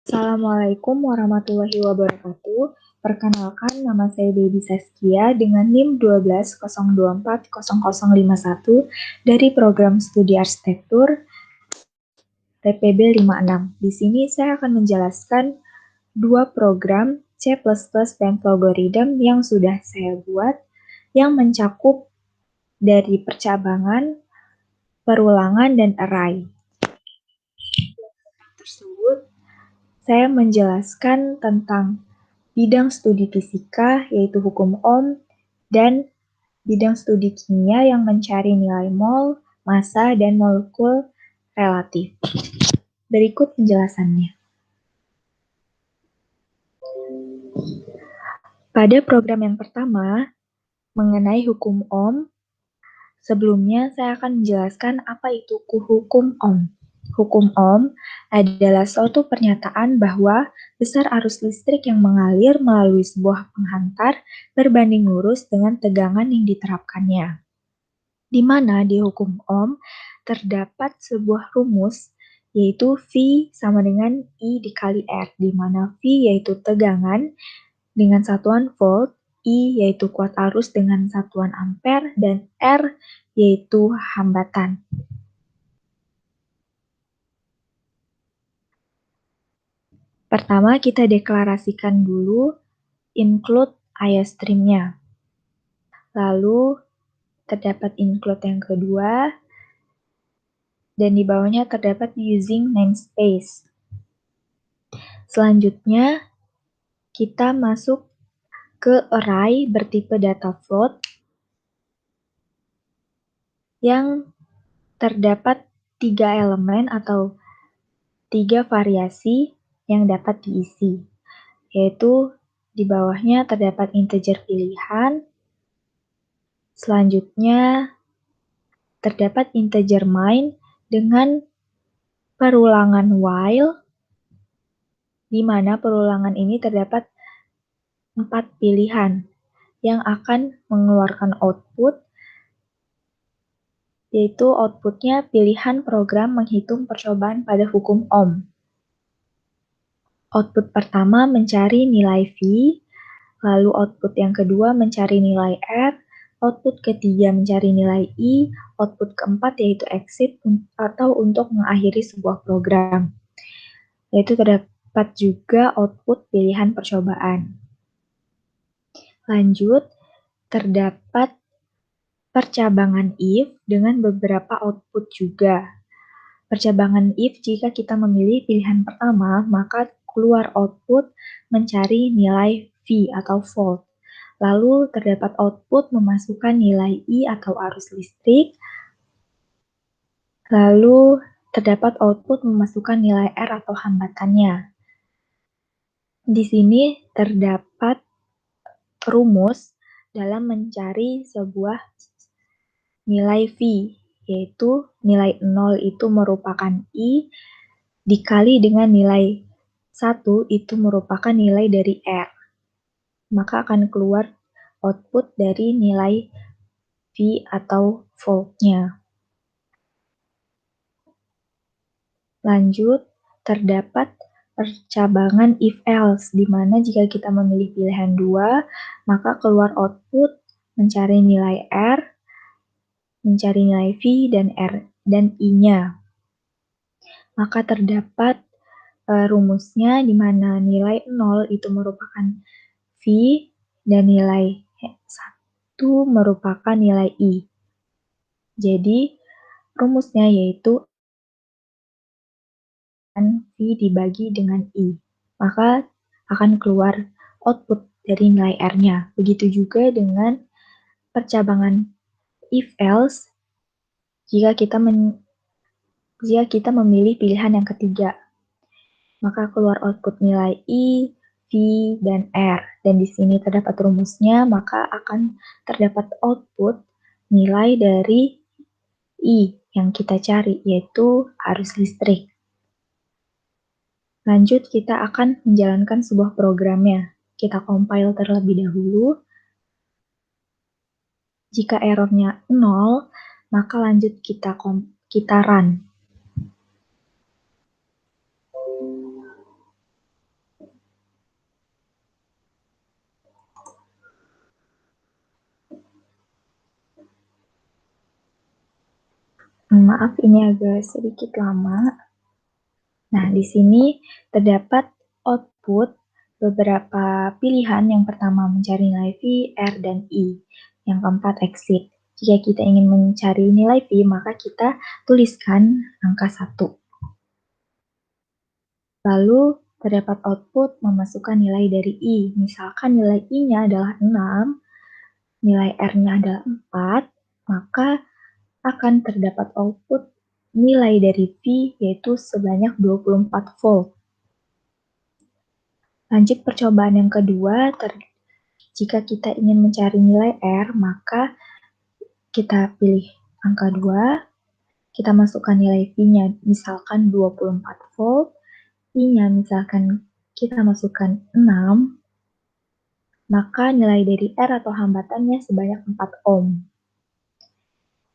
Assalamualaikum warahmatullahi wabarakatuh. Perkenalkan, nama saya Debbie Saskia dengan NIM 1202400051 dari program studi arsitektur TPB 56. Di sini saya akan menjelaskan dua program C++ dan Logarithm yang sudah saya buat yang mencakup dari percabangan, perulangan, dan array. Tersebut saya menjelaskan tentang bidang studi fisika, yaitu hukum Ohm, dan bidang studi kimia yang mencari nilai mol, massa, dan molekul relatif. Berikut penjelasannya. Pada program yang pertama, mengenai hukum Ohm, sebelumnya saya akan menjelaskan apa itu hukum Ohm. Hukum Ohm adalah suatu pernyataan bahwa besar arus listrik yang mengalir melalui sebuah penghantar berbanding lurus dengan tegangan yang diterapkannya. Di mana di hukum Ohm terdapat sebuah rumus yaitu V sama dengan I dikali R, di mana V yaitu tegangan dengan satuan volt, I yaitu kuat arus dengan satuan ampere, dan R yaitu hambatan. Pertama, kita deklarasikan dulu include IOStream-nya. Lalu, terdapat include yang kedua, dan di bawahnya terdapat using namespace. Selanjutnya, kita masuk ke array bertipe data float yang terdapat 3 elemen atau 3 variasi yang dapat diisi, yaitu di bawahnya terdapat integer pilihan, selanjutnya terdapat integer main dengan perulangan while, di mana perulangan ini terdapat 4 pilihan yang akan mengeluarkan output, yaitu outputnya pilihan program menghitung percobaan pada hukum Ohm. Output pertama mencari nilai V, lalu output yang kedua mencari nilai R, output ketiga mencari nilai I, output keempat yaitu exit atau untuk mengakhiri sebuah program. Yaitu terdapat juga output pilihan percobaan. Lanjut, terdapat percabangan if dengan beberapa output juga. Percabangan if jika kita memilih pilihan pertama, maka keluar output mencari nilai V atau volt. Lalu terdapat output memasukkan nilai I atau arus listrik. Lalu terdapat output memasukkan nilai R atau hambatannya. Di sini terdapat rumus dalam mencari sebuah nilai V, yaitu nilai 0 itu merupakan I dikali dengan nilai 1 itu merupakan nilai dari R. Maka akan keluar output dari nilai V atau voltnya. Lanjut, terdapat percabangan if-else, di mana jika kita memilih pilihan 2, maka keluar output mencari nilai R, mencari nilai V dan R dan I-nya. Maka terdapat rumusnya di mana nilai 0 itu merupakan V dan nilai 1 merupakan nilai I. Jadi, rumusnya yaitu V dibagi dengan I. Maka akan keluar output dari nilai R-nya. Begitu juga dengan percabangan if-else jika kita memilih pilihan yang ketiga. Maka keluar output nilai I, V, dan R. Dan di sini terdapat rumusnya, maka akan terdapat output nilai dari I yang kita cari, yaitu arus listrik. Lanjut, kita akan menjalankan sebuah programnya. Kita compile terlebih dahulu. Jika errornya 0, maka lanjut kita run. Maaf, ini agak sedikit lama. Nah, di sini terdapat output beberapa pilihan. Yang pertama mencari nilai V, R, dan I. Yang keempat exit. Jika kita ingin mencari nilai V, maka kita tuliskan angka 1. Lalu terdapat output memasukkan nilai dari I. Misalkan nilai I-nya adalah 6, nilai R-nya adalah 4, maka akan terdapat output nilai dari V yaitu sebanyak 24 volt. Lanjut percobaan yang kedua, jika kita ingin mencari nilai R, maka kita pilih angka 2, kita masukkan nilai V-nya misalkan 24 volt, I-nya misalkan kita masukkan 6, maka nilai dari R atau hambatannya sebanyak 4 ohm.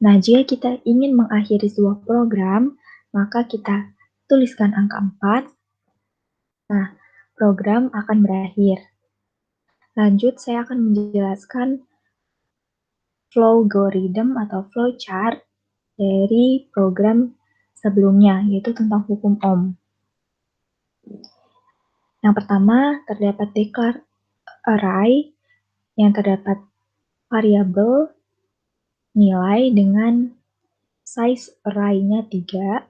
Nah, jika kita ingin mengakhiri sebuah program, maka kita tuliskan angka 4. Nah, program akan berakhir. Lanjut, saya akan menjelaskan flowgorithm atau flowchart dari program sebelumnya, yaitu tentang hukum Ohm. Yang pertama, terdapat declare array yang terdapat variabel nilai dengan size array-nya 3,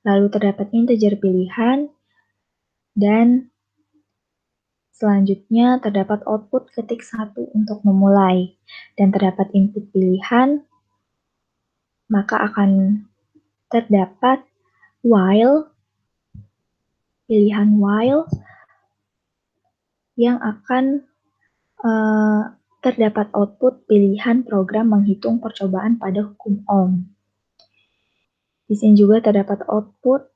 lalu terdapat integer pilihan, dan selanjutnya terdapat output ketik 1 untuk memulai, dan terdapat input pilihan, maka akan terdapat while, pilihan while yang akan terdapat output pilihan program menghitung percobaan pada hukum Ohm. Di sini juga terdapat output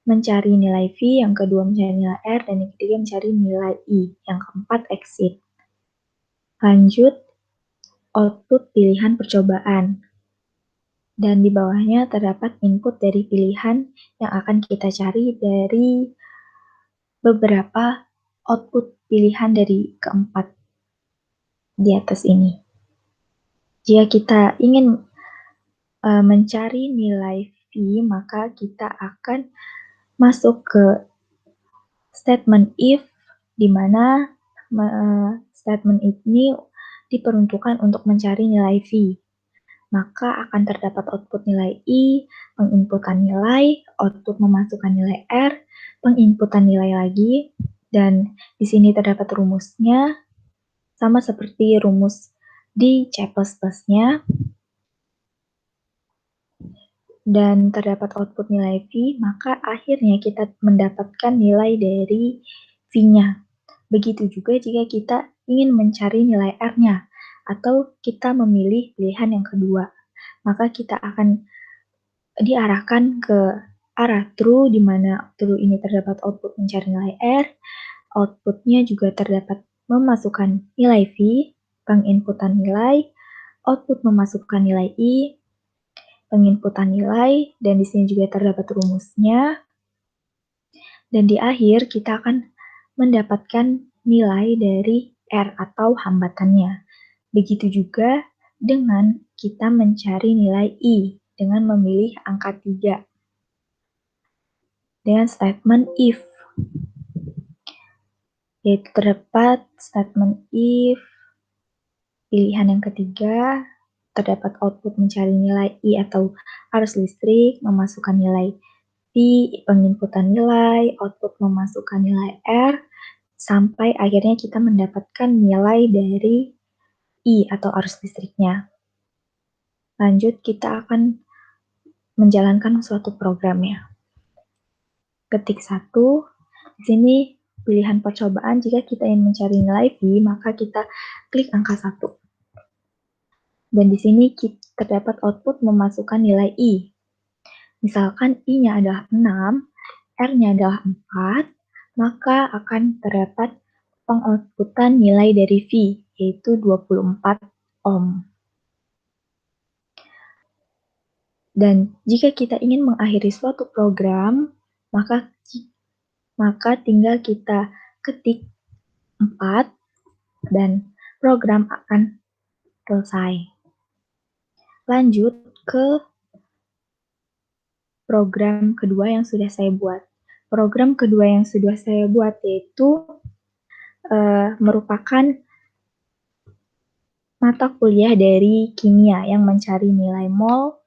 mencari nilai V, yang kedua mencari nilai R, dan yang ketiga mencari nilai I, yang keempat exit. Lanjut, output pilihan percobaan. Dan di bawahnya terdapat input dari pilihan yang akan kita cari dari beberapa output pilihan dari keempat di atas ini. Jika kita ingin mencari nilai V, maka kita akan masuk ke statement if, di mana statement ini diperuntukkan untuk mencari nilai V. Maka akan terdapat output nilai I, penginputan nilai, output memasukkan nilai R, penginputan nilai lagi, dan di sini terdapat rumusnya, sama seperti rumus di C++-nya, dan terdapat output nilai V, maka akhirnya kita mendapatkan nilai dari V-nya. Begitu juga jika kita ingin mencari nilai R-nya, atau kita memilih pilihan yang kedua, maka kita akan diarahkan ke arah true, di mana true ini terdapat output mencari nilai R, outputnya juga terdapat memasukkan nilai V, penginputan nilai, output memasukkan nilai I, penginputan nilai, dan di sini juga terdapat rumusnya, dan di akhir kita akan mendapatkan nilai dari R atau hambatannya. Begitu juga dengan kita mencari nilai I dengan memilih angka 3 dengan statement if, yaitu terdapat statement if pilihan yang ketiga, terdapat output mencari nilai I atau arus listrik, memasukkan nilai V, penginputan nilai, output memasukkan nilai R, sampai akhirnya kita mendapatkan nilai dari I atau arus listriknya. Lanjut, kita akan menjalankan suatu program ya. Ketik 1, di sini pilihan percobaan. Jika kita ingin mencari nilai V, maka kita klik angka 1. Dan di sini terdapat output memasukkan nilai I. Misalkan I-nya adalah 6, R-nya adalah 4, maka akan terdapat pengoutputan nilai dari V, yaitu 24 ohm. Dan jika kita ingin mengakhiri suatu program, maka tinggal kita ketik 4 dan program akan selesai. Lanjut ke program kedua yang sudah saya buat. Program kedua yang sudah saya buat yaitu merupakan mata kuliah dari kimia yang mencari nilai mol,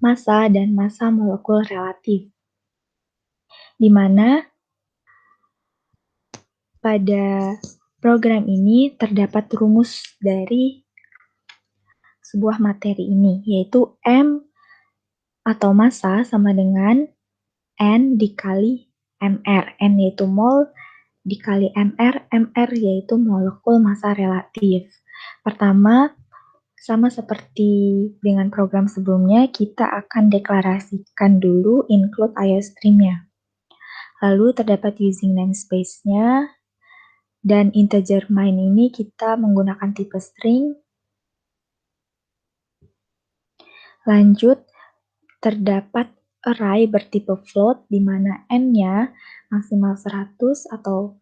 massa, dan massa molekul relatif. Di mana pada program ini terdapat rumus dari sebuah materi ini, yaitu M atau massa sama dengan N dikali MR. N yaitu mol dikali MR, MR yaitu molekul massa relatif. Pertama, sama seperti dengan program sebelumnya, kita akan deklarasikan dulu include IOStream-nya. Lalu terdapat using namespace-nya, dan integer main ini kita menggunakan tipe string. Lanjut, terdapat array bertipe float, di mana N-nya maksimal 100 atau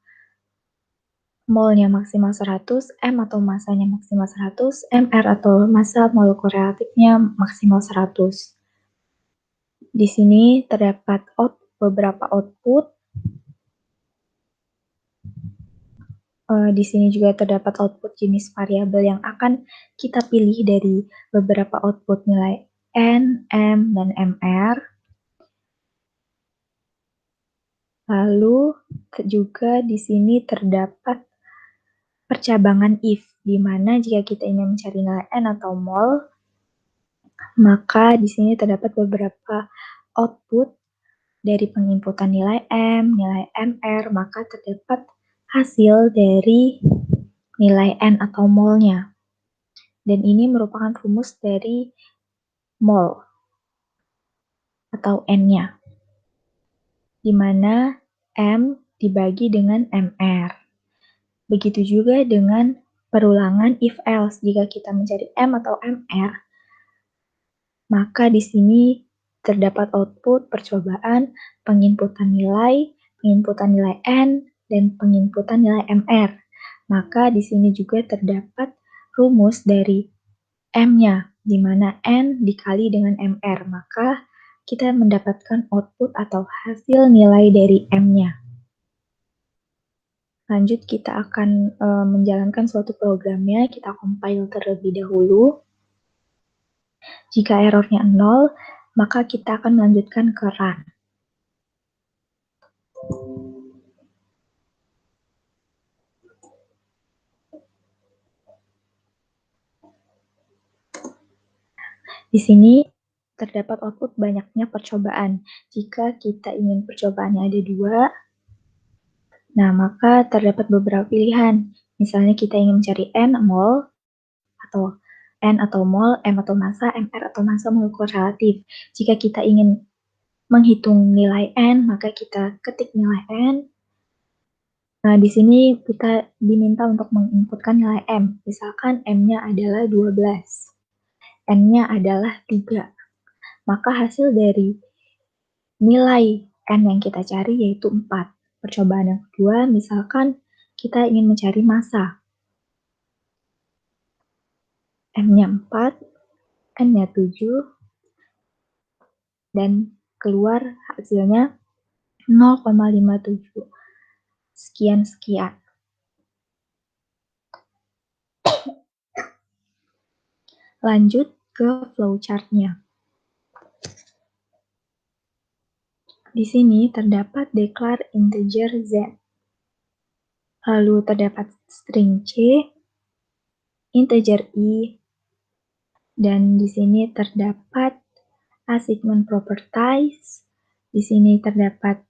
molnya maksimal 100, M atau massanya maksimal 100, MR atau massa molekul relatifnya maksimal 100. Di sini terdapat beberapa output. Di sini juga terdapat output jenis variabel yang akan kita pilih dari beberapa output nilai N, M, dan MR. Lalu juga di sini terdapat percabangan if, di mana jika kita ingin mencari nilai N atau mol, maka di sini terdapat beberapa output dari penginputan nilai M, nilai MR, maka terdapat hasil dari nilai N atau molnya. Dan ini merupakan rumus dari mol atau N-nya, di mana M dibagi dengan MR. Begitu juga dengan perulangan if else. Jika kita mencari M atau MR, maka di sini terdapat output percobaan penginputan nilai N, dan penginputan nilai MR. Maka di sini juga terdapat rumus dari M-nya, di mana N dikali dengan MR. Maka kita mendapatkan output atau hasil nilai dari M-nya. Lanjut, kita akan menjalankan suatu programnya. Kita compile terlebih dahulu. Jika errornya 0, maka kita akan melanjutkan ke run. Di sini terdapat output banyaknya percobaan. Jika kita ingin percobaannya ada 2, nah maka terdapat beberapa pilihan. Misalnya kita ingin mencari N mol, atau N atau mol, M atau massa, MR atau massa molekul relatif. Jika kita ingin menghitung nilai N, maka kita ketik nilai N. Nah, di sini kita diminta untuk menginputkan nilai M. Misalkan M-nya adalah 12, N-nya adalah 3. Maka hasil dari nilai N yang kita cari yaitu 4. Percobaan yang kedua, misalkan kita ingin mencari massa. M-nya 4, N-nya 7, dan keluar hasilnya 0,57. Sekian-sekian. Lanjut ke flowchart-nya. Di sini terdapat declare integer Z. Lalu terdapat string C, integer I, dan di sini terdapat assignment properties. Di sini terdapat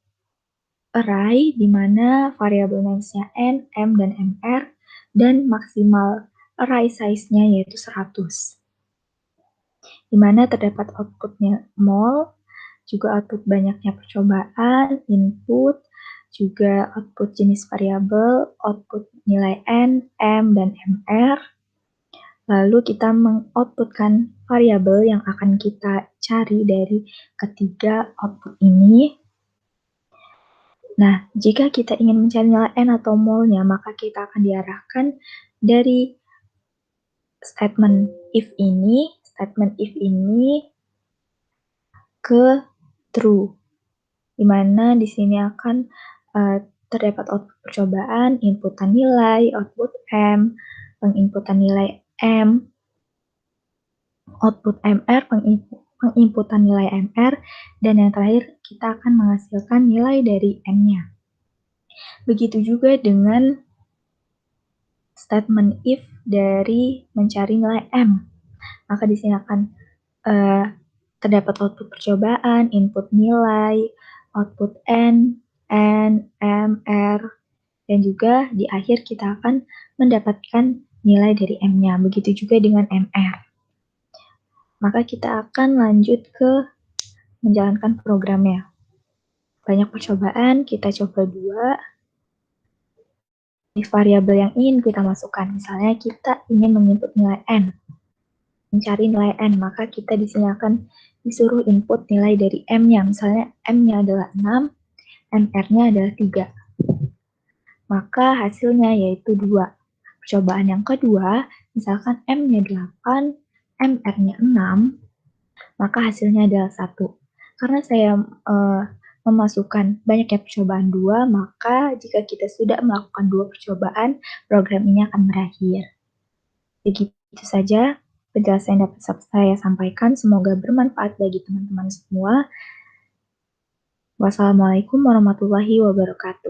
array, di mana variabel names-nya N, M, dan MR, dan maksimal array size-nya yaitu 100. Di mana terdapat output-nya mol, juga output banyaknya percobaan, input, juga output jenis variabel, output nilai N, M, dan MR. Lalu kita mengoutputkan variabel yang akan kita cari dari ketiga output ini. Nah, jika kita ingin mencari nilai N atau molnya, maka kita akan diarahkan dari statement if ini ke true, di mana di sini akan terdapat output percobaan, inputan nilai, output M, penginputan nilai M, output MR, penginputan nilai MR, dan yang terakhir kita akan menghasilkan nilai dari M-nya. Begitu juga dengan statement if dari mencari nilai M. Maka di sini akan terdapat output percobaan, input nilai, output N, M, R, dan juga di akhir kita akan mendapatkan nilai dari M-nya. Begitu juga dengan MR. Maka kita akan lanjut ke menjalankan programnya. Banyak percobaan, kita coba 2. Di variabel yang ingin kita masukkan, misalnya kita ingin menginput nilai N, mencari nilai N, maka kita di sini akan disuruh input nilai dari M-nya. Misalnya M-nya adalah 6, MR-nya adalah 3. Maka hasilnya yaitu 2. Percobaan yang kedua, misalkan M-nya 8, MR-nya 6, maka hasilnya adalah 1. Karena saya memasukkan banyaknya percobaan 2, maka jika kita sudah melakukan 2 percobaan, program ini akan berakhir. Begitu saja penjelasan yang dapat saya sampaikan, semoga bermanfaat bagi teman-teman semua. Wassalamualaikum warahmatullahi wabarakatuh.